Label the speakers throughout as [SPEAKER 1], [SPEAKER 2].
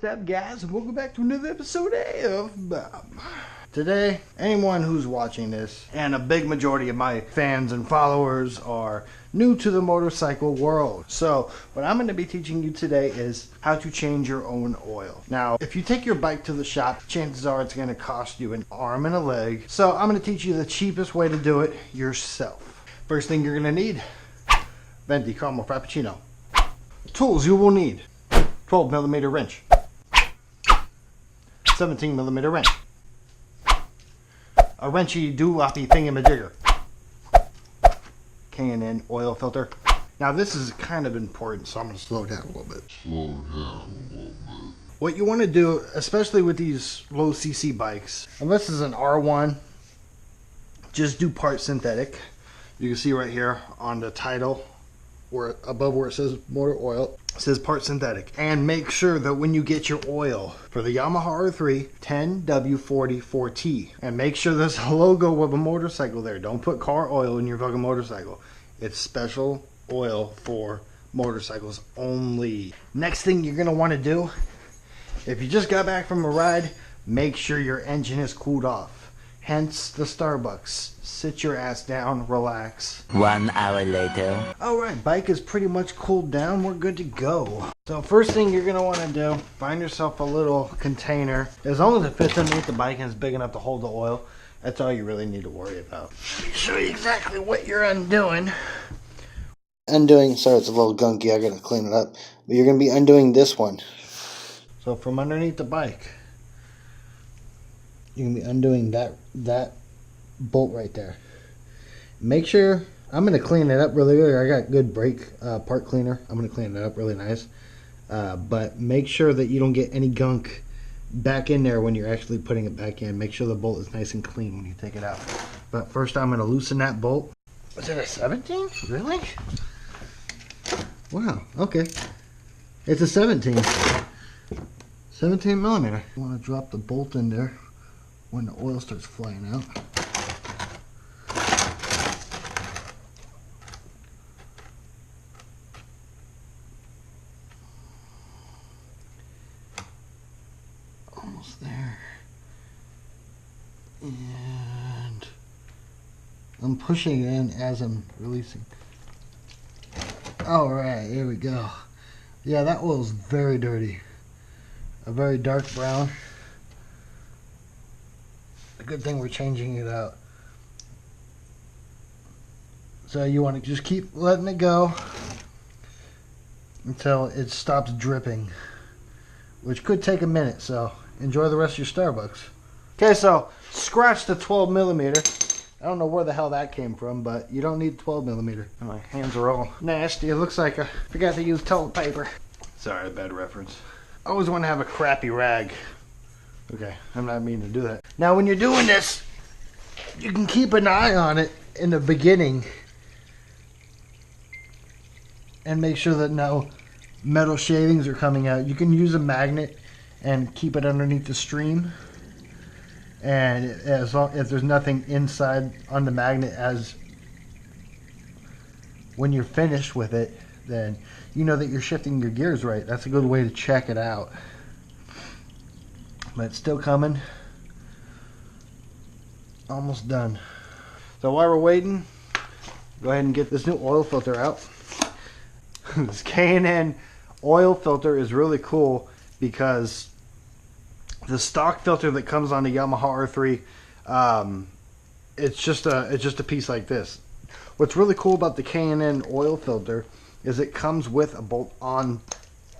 [SPEAKER 1] What's up, guys, and welcome back to another episode of Bob. Today, anyone who's watching this, and a big majority of my fans and followers are new to the motorcycle world. So, what I'm going to be teaching you today is how to change your own oil. Now, if you take your bike to the shop, chances are it's going to cost you an arm and a leg. So, I'm going to teach you the cheapest way to do it yourself. First thing you're going to need, Venti Caramel Frappuccino. Tools you will need, 12mm wrench, 17mm wrench, a wrenchy doo-loppy thingamajigger, K&N oil filter. Now this is kind of important, so I'm going to slow down a little bit. What you want to do, especially with these low CC bikes, unless it's an R1, just do part synthetic. You can see right here on the title, where above where it says motor oil, it says part synthetic. And make sure that when you get your oil for the Yamaha R3 10W44T, and make sure there's a logo of a motorcycle there. Don't put car oil in your fucking motorcycle. It's special oil for motorcycles only. Next thing you're gonna want to do, if you just got back from a ride, make sure your engine is cooled off. Hence the Starbucks. Sit your ass down, relax.
[SPEAKER 2] 1 hour later.
[SPEAKER 1] Alright, bike is pretty much cooled down. We're good to go. So first thing you're going to want to do, find yourself a little container. As long as it fits underneath the bike and it's big enough to hold the oil, that's all you really need to worry about. Let me show you exactly what you're undoing. Sorry it's a little gunky, I got to clean it up. But you're going to be undoing this one. So from underneath the bike, you're going to be undoing that bolt right there. Make sure, I'm going to clean it up really good. I got good brake part cleaner. I'm going to clean it up really nice. But make sure that you don't get any gunk back in there when you're actually putting it back in. Make sure the bolt is nice and clean when you take it out. But first I'm going to loosen that bolt. Is it a 17? Really? Wow, okay. It's a 17. 17mm. You want to drop the bolt in there when the oil starts flying out. Almost there. And I'm pushing it in as I'm releasing. Alright, here we go. Yeah, that oil's very dirty. A very dark brown. A good thing we're changing it out. So you want to just keep letting it go until it stops dripping, which could take a minute, so enjoy the rest of your Starbucks. Okay, so scratch the 12mm. I don't know where the hell that came from, but you don't need 12mm. My hands are all nasty. It looks like I forgot to use toilet paper. Sorry, bad reference. I always want to have a crappy rag. Okay, I'm not meaning to do that. Now when you're doing this, you can keep an eye on it in the beginning and make sure that no metal shavings are coming out. You can use a magnet and keep it underneath the stream. And as long if there's nothing inside on the magnet, as when you're finished with it, then you know that you're shifting your gears right. That's a good way to check it out. But it's still coming. Almost done. So while we're waiting, go ahead and get this new oil filter out. This K&N oil filter is really cool because the stock filter that comes on the Yamaha R3, it's just a piece like this. What's really cool about the K&N oil filter is it comes with a bolt on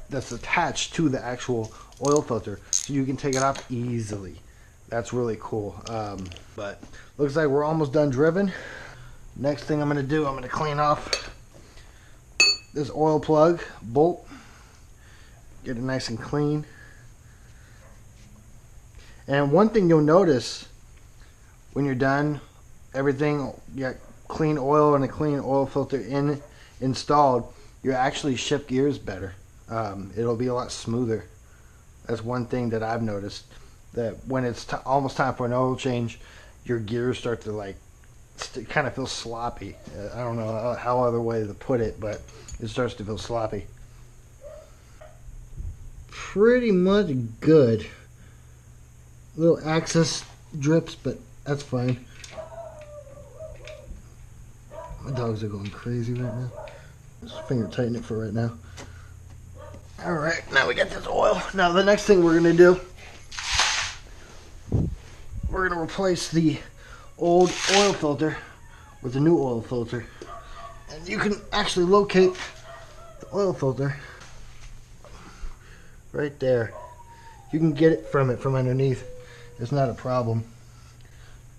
[SPEAKER 1] that's attached to the actual oil filter, so you can take it off easily. That's really cool. But looks like we're almost done driven. Next thing I'm going to do, I'm going to clean off this oil plug bolt, get it nice and clean. And one thing you'll notice when you're done, everything, you got clean oil and a clean oil filter installed, you actually shift gears better. It'll be a lot smoother. That's one thing that I've noticed, that when it's almost time for an oil change, your gears start to kind of feel sloppy. I don't know how other way to put it, but it starts to feel sloppy. pretty much good. Little access drips, but that's fine. My dogs are going crazy right now. Just finger tighten it for right now. Alright, now we got this oil. Now the next thing we're going to do, we're going to replace the old oil filter with the new oil filter. And you can actually locate the oil filter right there. You can get it from underneath. It's not a problem.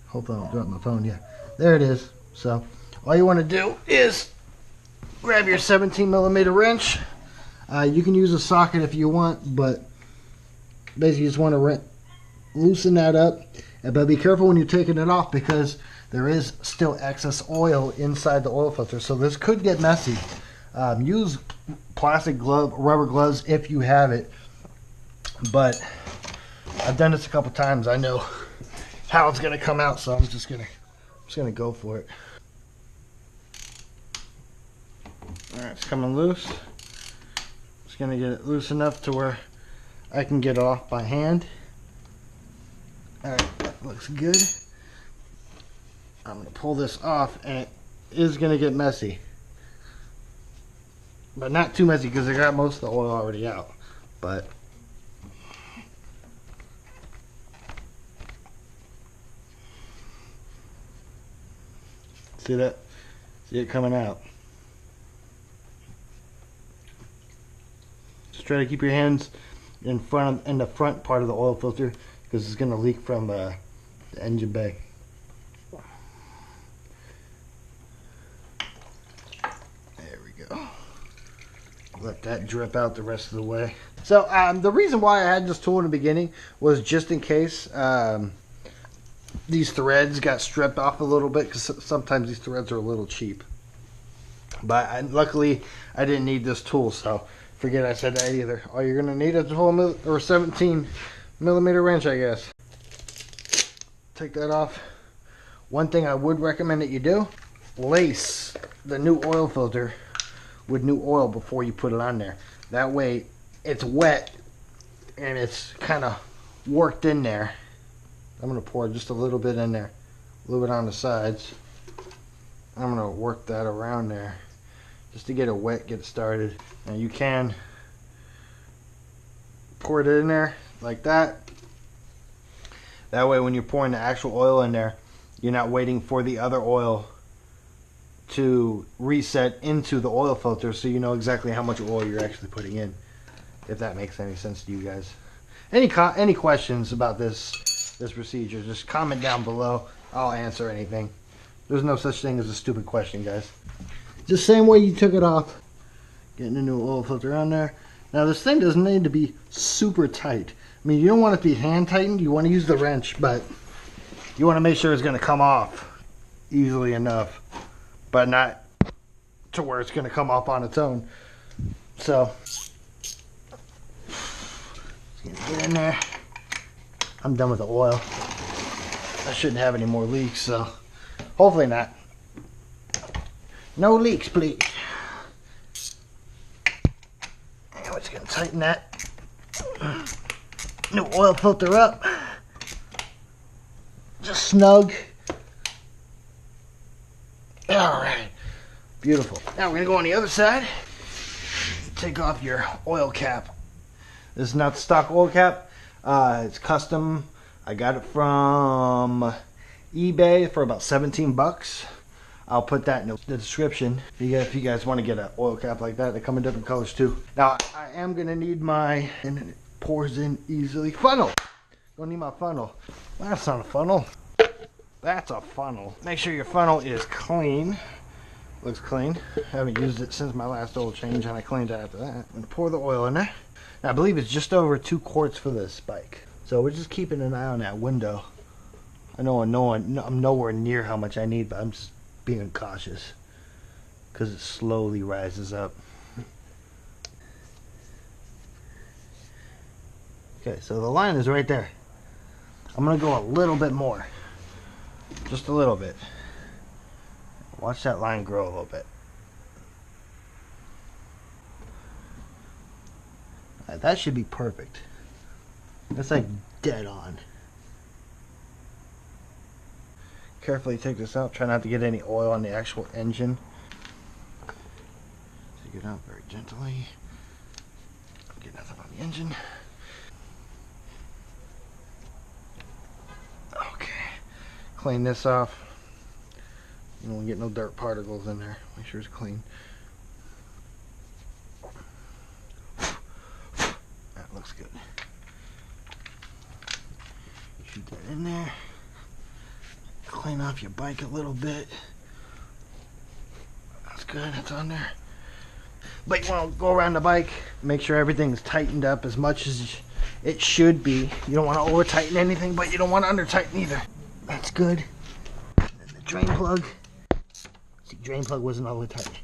[SPEAKER 1] Hopefully I don't drop my phone. Yeah, there it is. So all you want to do is grab your 17mm wrench. You can use a socket if you want, but basically you just want to loosen that up. But be careful when you're taking it off, because there is still excess oil inside the oil filter, so this could get messy. Use plastic rubber gloves if you have it, but I've done this a couple times. I know how it's gonna come out, so I'm just gonna go for it. All right, it's coming loose. Just gonna get it loose enough to where I can get it off by hand. All right, that looks good. I'm gonna pull this off, and it is gonna get messy, but not too messy because I got most of the oil already out. But see that? See it coming out. Just try to keep your hands in the front part of the oil filter, because it's gonna leak from the engine bay. There we go. Let that drip out the rest of the way. So the reason why I had this tool in the beginning was just in case these threads got stripped off a little bit, because sometimes these threads are a little cheap. But luckily I didn't need this tool, so forget I said that either. All you're gonna need is a 17mm wrench, I guess. Take that off. One thing I would recommend that you do, lace the new oil filter with new oil before you put it on there. That way it's wet and it's kind of worked in there. I'm going to pour just a little bit in there, a little bit on the sides. I'm going to work that around there just to get it wet, get it started. And you can pour it in there like that. That way when you're pouring the actual oil in there, you're not waiting for the other oil to reset into the oil filter, so you know exactly how much oil you're actually putting in, if that makes any sense to you guys. Any questions about this procedure, just comment down below. I'll answer anything. There's no such thing as a stupid question, guys. Just same way you took it off, getting a new oil filter on there. Now this thing doesn't need to be super tight. I mean, you don't want it to be hand tightened. You want to use the wrench, but you want to make sure it's going to come off easily enough, but not to where it's going to come off on its own. So just gonna get in there. I'm done with the oil. I shouldn't have any more leaks, so hopefully not. No leaks, please. Now it's gonna tighten that new oil filter up. Just snug. Alright. Beautiful. Now we're gonna go on the other side. Take off your oil cap. This is not the stock oil cap. It's custom. I got it from eBay for about 17 bucks. I'll put that in the description if you guys want to get an oil cap like that. They come in different colors too. Now I am gonna need my, and it pours in easily, funnel. Gonna need my funnel. Well, that's not a funnel. That's a funnel. Make sure your funnel is clean. Looks clean. I haven't used it since my last oil change, and I cleaned it after that. I'm gonna pour the oil in there. Now, I believe it's just over 2 quarts for this bike. So we're just keeping an eye on that window. I know I'm nowhere near how much I need, but I'm just being cautious because it slowly rises up. Okay, so the line is right there. I'm gonna go a little bit more, just a little bit. Watch that line grow a little bit. That should be perfect. That's like dead on. Carefully take this out. Try not to get any oil on the actual engine. Take it out very gently. Get nothing on the engine. Okay. Clean this off. You don't want to get no dirt particles in there. Make sure it's clean. That looks good. Shoot that in there. Clean off your bike a little bit. That's good, that's on there. But you want to go around the bike, make sure everything's tightened up as much as it should be. You don't want to over tighten anything, but you don't want to under tighten either. That's good. And the drain plug. See, drain plug wasn't all the way tight.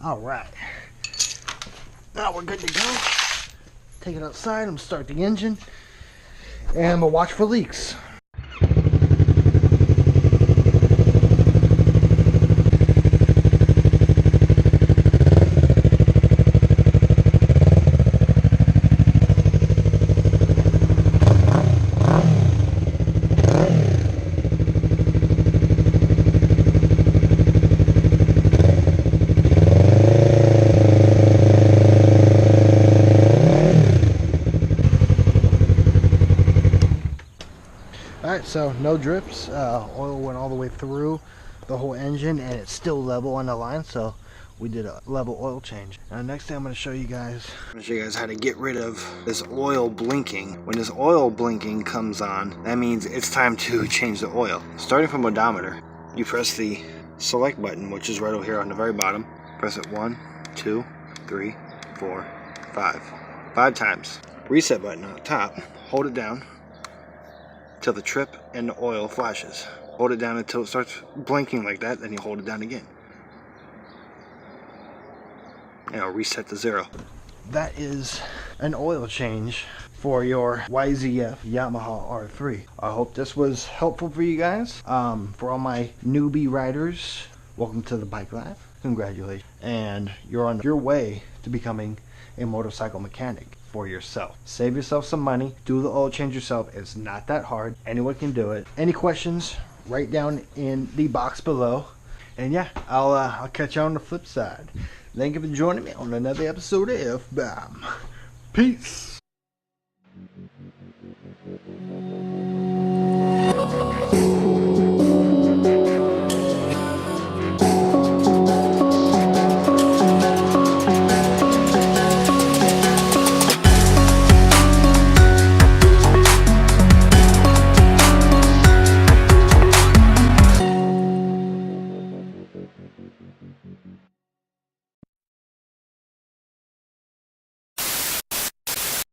[SPEAKER 1] Alright. Now we're good to go. Take it outside, I'm gonna start the engine. And I'm gonna watch for leaks. Alright, so no drips. Oil went all the way through the whole engine and it's still level on the line, so we did a level oil change. Now next thing I'm going to show you guys how to get rid of this oil blinking. When this oil blinking comes on, that means it's time to change the oil. Starting from odometer, you press the select button, which is right over here on the very bottom. Press it 1, 2, 3, 4, 5. 5 times. Reset button on the top, hold it down till the trip and the oil flashes. Hold it down until it starts blinking like that, then you hold it down again. And it'll reset to 0. That is an oil change for your YZF Yamaha R3. I hope this was helpful for you guys. For all my newbie riders, welcome to the Bike Life. Congratulations. And you're on your way to becoming a motorcycle mechanic for yourself. Save yourself some money. Do the oil change yourself. It's not that hard. Anyone can do it. Any questions, write down in the box below. And yeah, I'll catch you on the flip side. Thank you for joining me on another episode of F-Bomb. Peace.